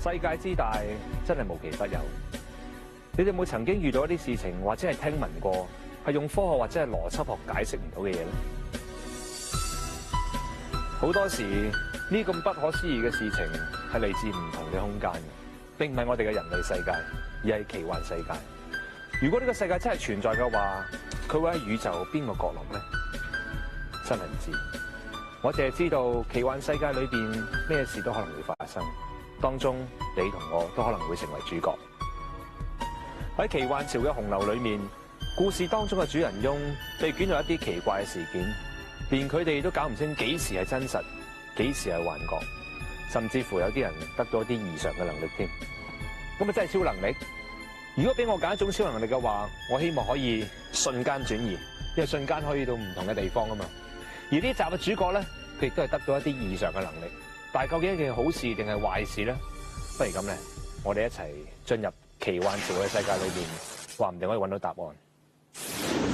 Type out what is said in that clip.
世界之大，真係無奇不有。你哋有冇曾經遇到一啲事情，或者係聽聞過，係用科學或者係邏輯學解釋唔到嘅嘢咧？好多時呢咁不可思議嘅事情係嚟自唔同嘅空間，並唔係我哋嘅人類世界，而係奇幻世界。如果呢個世界真係存在嘅話，佢會喺宇宙邊個角落咧？真係唔知。我淨係知道奇幻世界裏邊咩事都可能會發生，當中你同我都可能會成為主角。喺奇幻潮嘅洪流裏面，故事當中嘅主人翁被捲入一啲奇怪嘅事件，連佢哋都搞唔清幾時係真實，幾時係幻覺，甚至乎有啲人得到一啲異常嘅能力添。咁啊真係超能力？如果俾我揀一種超能力嘅話，我希望可以瞬間轉移，因為瞬間可以到唔同嘅地方啊嘛。而呢集嘅主角咧，佢亦都係得到一啲異常嘅能力，但係究竟係一件好事定係壞事咧？不如咁咧，我哋一齊進入奇幻潮嘅世界裏邊，話唔定可以揾到答案。